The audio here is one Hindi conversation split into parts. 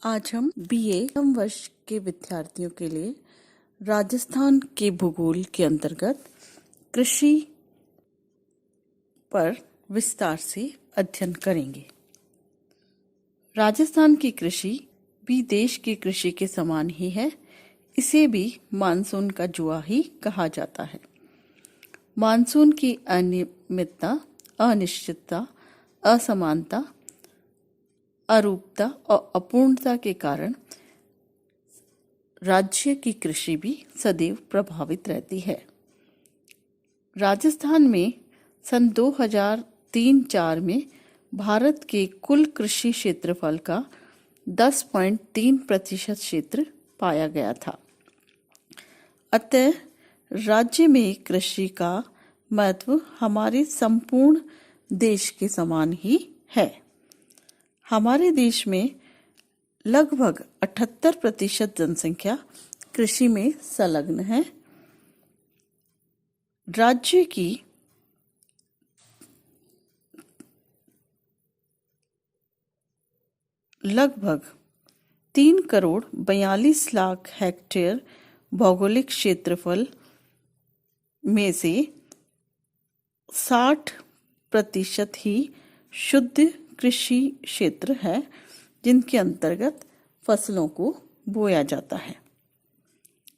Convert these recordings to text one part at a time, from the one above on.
आज हम बीए प्रथम वर्ष के विद्यार्थियों के लिए राजस्थान के भूगोल के अंतर्गत कृषि पर विस्तार से अध्ययन करेंगे। राजस्थान की कृषि भी देश की कृषि के समान ही है। इसे भी मानसून का जुआ ही कहा जाता है। मानसून की अनियमितता, अनिश्चितता, असमानता, अरूपता और अपूर्णता के कारण राज्य की कृषि भी सदैव प्रभावित रहती है। राजस्थान में सन 2003-04 में भारत के कुल कृषि क्षेत्रफल का 10.3% क्षेत्र पाया गया था। अतः राज्य में कृषि का महत्व हमारे संपूर्ण देश के समान ही है। हमारे देश में लगभग 78% जनसंख्या कृषि में संलग्न है। राज्य की लगभग 3,42,00,000 हेक्टेयर भौगोलिक क्षेत्रफल में से 60% ही शुद्ध कृषि क्षेत्र है, जिनके अंतर्गत फसलों को बोया जाता है।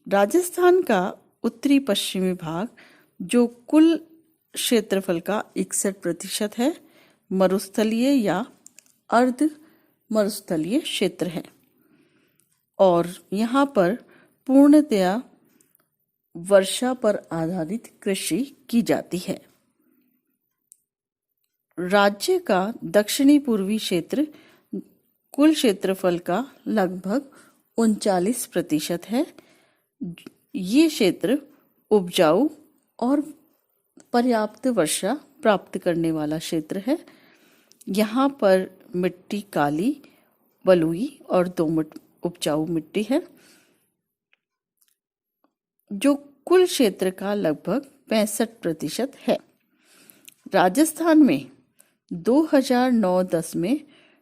राजस्थान का उत्तरी पश्चिमी भाग, जो कुल क्षेत्रफल का 61% है, मरुस्थलीय या अर्ध मरुस्थलीय क्षेत्र है और यहाँ पर पूर्णतया वर्षा पर आधारित कृषि की जाती है। राज्य का दक्षिणी पूर्वी क्षेत्र कुल क्षेत्रफल का लगभग 39% है। ये क्षेत्र उपजाऊ और पर्याप्त वर्षा प्राप्त करने वाला क्षेत्र है। यहाँ पर मिट्टी काली, बलुई और दोमट उपजाऊ मिट्टी है, जो कुल क्षेत्र का लगभग 65% है। राजस्थान में 2009-10 में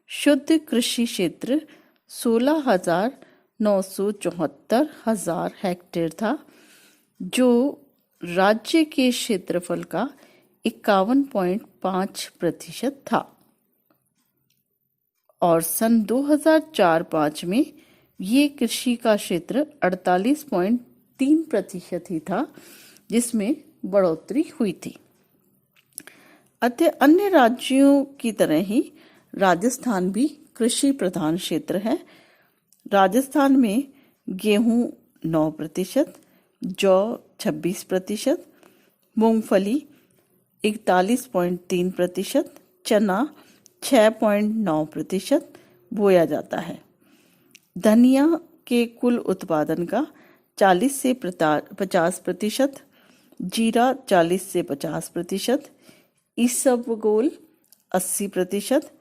शुद्ध कृषि क्षेत्र 16,974,000 हेक्टेयर था, जो राज्य के क्षेत्रफल का 51.5% था और सन 2004-05 में ये कृषि का क्षेत्र 48.3% ही था, जिसमें बढ़ोतरी हुई थी। अतः अन्य राज्यों की तरह ही राजस्थान भी कृषि प्रधान क्षेत्र है। राजस्थान में गेहूं 9%, जौ 26%, मूंगफली 41.3%, चना 6.9% बोया जाता है। धनिया के कुल उत्पादन का 40 से 50%, जीरा 40 से 50%, इसबगोल 80%,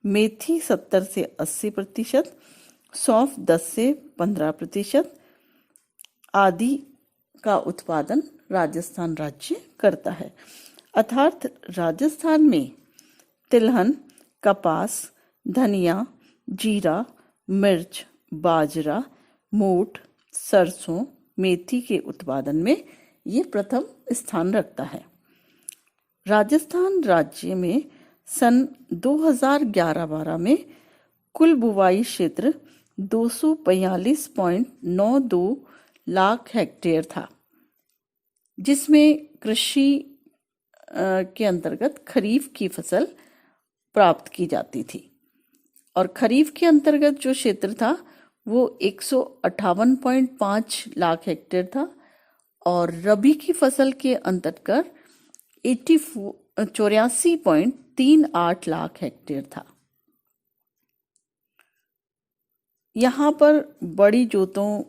मेथी 70 से 80%, सौंफ 10 से 15% आदि का उत्पादन राजस्थान राज्य करता है। अर्थात राजस्थान में तिलहन, कपास, धनिया, जीरा, मिर्च, बाजरा, मोठ, सरसों, मेथी के उत्पादन में ये प्रथम स्थान रखता है। राजस्थान राज्य में सन 2011-12 में कुल बुवाई क्षेत्र 242.92 लाख हेक्टेयर था, जिसमें कृषि के अंतर्गत खरीफ की फसल प्राप्त की जाती थी और खरीफ के अंतर्गत जो क्षेत्र था वो 158.5 लाख हेक्टेयर था और रबी की फसल के अंतर्गत 84.38 लाख हेक्टेयर था। यहाँ पर बड़ी जोतों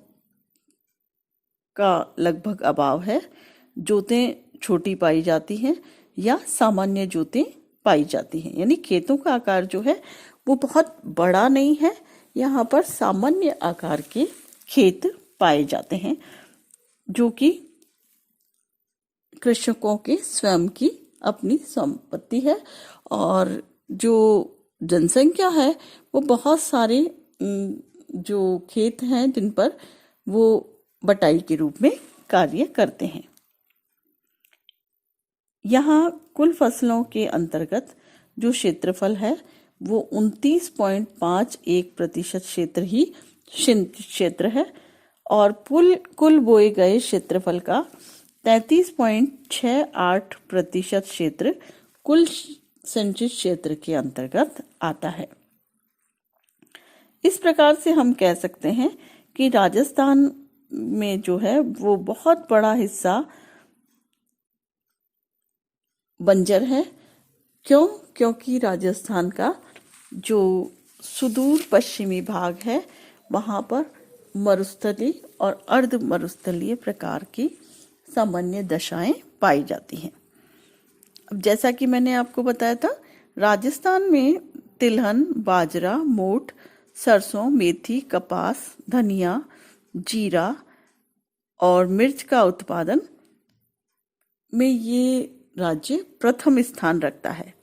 का लगभग अभाव है। जोतें छोटी पाई जाती हैं या सामान्य जोतें पाई जाती हैं, यानी खेतों का आकार जो है वो बहुत बड़ा नहीं है। यहाँ पर सामान्य आकार के खेत पाए जाते हैं, जो कि कृषकों के स्वयं की अपनी संपत्ति है और जो जनसंख्या है वो बहुत सारे जो खेत हैं जिन पर वो बटाई के रूप में कार्य करते हैं। यहाँ कुल फसलों के अंतर्गत जो क्षेत्रफल है वो 29.51% क्षेत्र ही सिंचित क्षेत्र है और कुल बोए गए क्षेत्रफल का 33.68% क्षेत्र कुल सिंचित क्षेत्र के अंतर्गत आता है। इस प्रकार से हम कह सकते हैं कि राजस्थान में जो है वो बहुत बड़ा हिस्सा बंजर है। क्योंकि राजस्थान का जो सुदूर पश्चिमी भाग है वहाँ पर मरुस्थलीय और अर्ध मरुस्थलीय प्रकार की सामान्य दशाएं पाई जाती हैं। अब जैसा कि मैंने आपको बताया था, राजस्थान में तिलहन, बाजरा, मोठ, सरसों, मेथी, कपास, धनिया, जीरा और मिर्च का उत्पादन में ये राज्य प्रथम स्थान रखता है।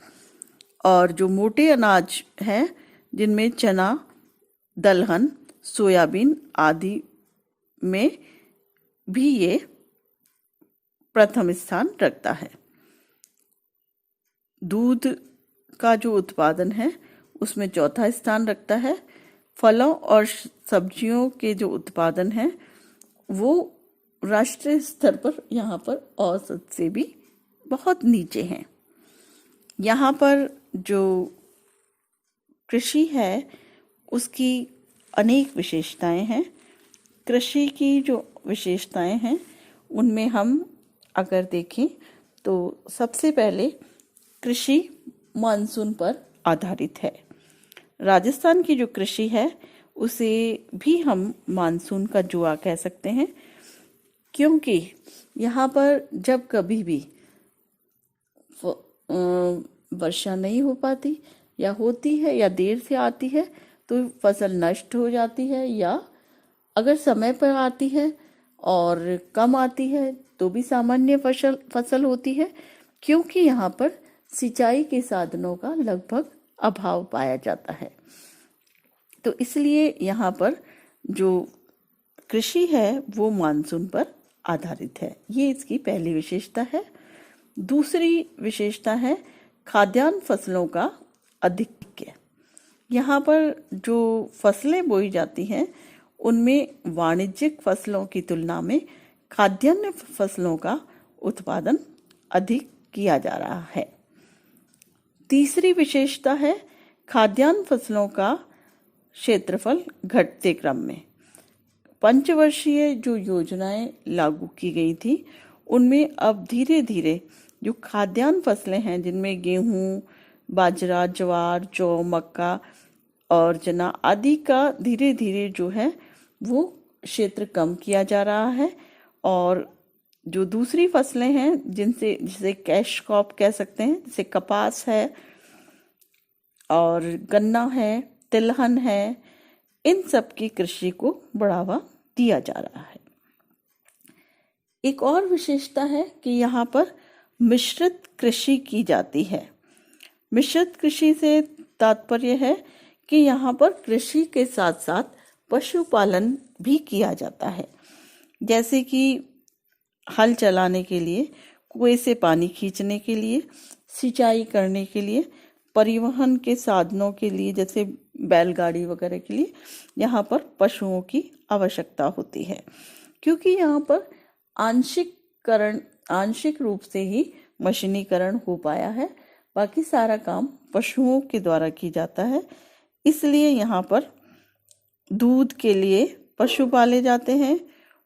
और जो मोटे अनाज हैं जिनमें चना, दलहन, सोयाबीन आदि में भी ये प्रथम स्थान रखता है। दूध का जो उत्पादन है उसमें चौथा स्थान रखता है। फलों और सब्जियों के जो उत्पादन है वो राष्ट्रीय स्तर पर यहाँ पर औसत से भी बहुत नीचे हैं। यहाँ पर जो कृषि है उसकी अनेक विशेषताएं हैं। कृषि की जो विशेषताएं हैं उनमें हम अगर देखें तो सबसे पहले कृषि मानसून पर आधारित है। राजस्थान की जो कृषि है उसे भी हम मानसून का जुआ कह सकते हैं, क्योंकि यहाँ पर जब कभी भी वर्षा नहीं हो पाती या होती है या देर से आती है तो फसल नष्ट हो जाती है, या अगर समय पर आती है और कम आती है तो भी सामान्य फसल होती है, क्योंकि यहाँ पर सिंचाई के साधनों का लगभग अभाव पाया जाता है। तो इसलिए यहाँ पर जो कृषि है वो मानसून पर आधारित है। ये इसकी पहली विशेषता है। दूसरी विशेषता है खाद्यान्न फसलों का आधिक्य। यहाँ पर जो फसलें बोई जाती हैं उनमें वाणिज्यिक फसलों की तुलना में खाद्यान्न फसलों का उत्पादन अधिक किया जा रहा है। तीसरी विशेषता है खाद्यान्न फसलों का क्षेत्रफल घटते क्रम में। पंचवर्षीय जो योजनाएं लागू की गई थी उनमें अब धीरे धीरे जो खाद्यान्न फसलें हैं जिनमें गेहूं, बाजरा, ज्वार, जौ, मक्का और चना आदि का धीरे धीरे जो है वो क्षेत्र कम किया जा रहा है, और जो दूसरी फसलें हैं जिसे कैश क्रॉप कह सकते हैं, जैसे कपास है और गन्ना है, तिलहन है, इन सब की कृषि को बढ़ावा दिया जा रहा है। एक और विशेषता है कि यहाँ पर मिश्रित कृषि की जाती है। मिश्रित कृषि से तात्पर्य है कि यहाँ पर कृषि के साथ साथ पशुपालन भी किया जाता है, जैसे कि हल चलाने के लिए, कुएं से पानी खींचने के लिए, सिंचाई करने के लिए, परिवहन के साधनों के लिए जैसे बैलगाड़ी वगैरह के लिए यहाँ पर पशुओं की आवश्यकता होती है, क्योंकि यहाँ पर आंशिक रूप से ही मशीनीकरण हो पाया है, बाकी सारा काम पशुओं के द्वारा की जाता है। इसलिए यहाँ पर दूध के लिए पशु पाले जाते हैं,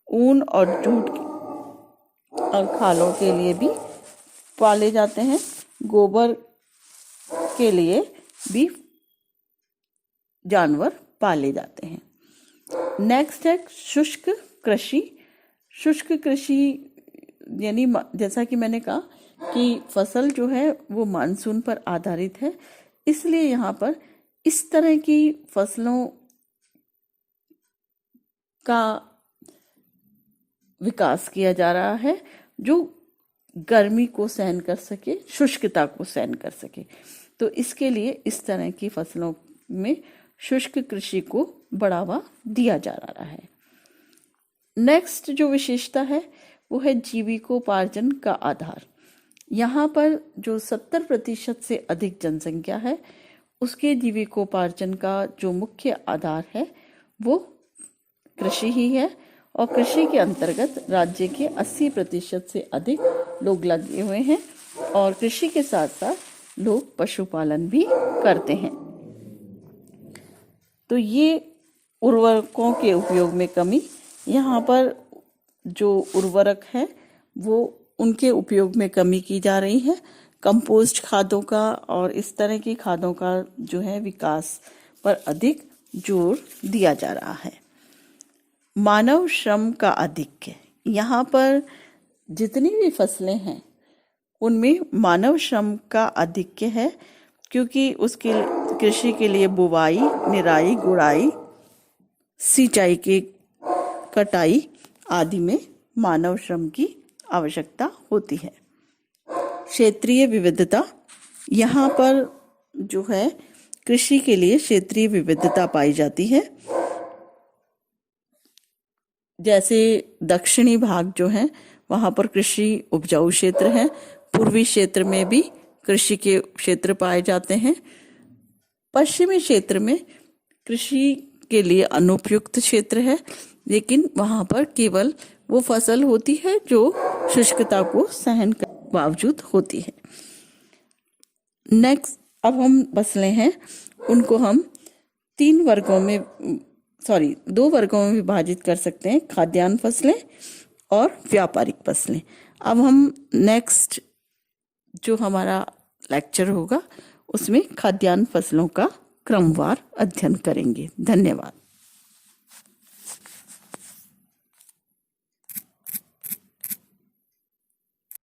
ऊन और जूट और खालों के लिए भी पाले जाते हैं, गोबर के लिए भी जानवर पाले जाते हैं। नेक्स्ट है शुष्क कृषि। शुष्क कृषि यानी जैसा कि मैंने कहा कि फसल जो है वो मानसून पर आधारित है, इसलिए यहाँ पर इस तरह की फसलों का विकास किया जा रहा है जो गर्मी को सहन कर सके, शुष्कता को सहन कर सके। तो इसके लिए इस तरह की फसलों में शुष्क कृषि को बढ़ावा दिया जा रहा है। नेक्स्ट जो विशेषता है वो है जीविकोपार्जन का आधार। यहाँ पर जो 70% से अधिक जनसंख्या है उसके जीविकोपार्जन का जो मुख्य आधार है वो कृषि ही है, और कृषि के अंतर्गत राज्य के 80% से अधिक लोग लगे हुए हैं, और कृषि के साथ साथ लोग पशुपालन भी करते हैं। तो ये उर्वरकों के उपयोग में कमी, यहाँ पर जो उर्वरक है वो उनके उपयोग में कमी की जा रही है। कंपोस्ट खादों का और इस तरह की खादों का जो है विकास पर अधिक जोर दिया जा रहा है। मानव श्रम का आधिक्य, यहाँ पर जितनी भी फसलें हैं उनमें मानव श्रम का आधिक्य है, क्योंकि उसके कृषि के लिए बुवाई, निराई, गुड़ाई, सिंचाई की कटाई आदि में मानव श्रम की आवश्यकता होती है। क्षेत्रीय विविधता, यहाँ पर जो है कृषि के लिए क्षेत्रीय विविधता पाई जाती है। जैसे दक्षिणी भाग जो है वहाँ पर कृषि उपजाऊ क्षेत्र है, पूर्वी क्षेत्र में भी कृषि के क्षेत्र पाए जाते हैं, पश्चिमी क्षेत्र में कृषि के लिए अनुपयुक्त क्षेत्र है, लेकिन वहाँ पर केवल वो फसल होती है जो शुष्कता को सहन कर बावजूद होती है। नेक्स्ट, अब हम फसलें हैं उनको हम दो वर्गों में विभाजित कर सकते हैं, खाद्यान्न फसलें और व्यापारिक फसलें। अब हम नेक्स्ट जो हमारा लेक्चर होगा उसमें खाद्यान्न फसलों का क्रमवार अध्ययन करेंगे। धन्यवाद।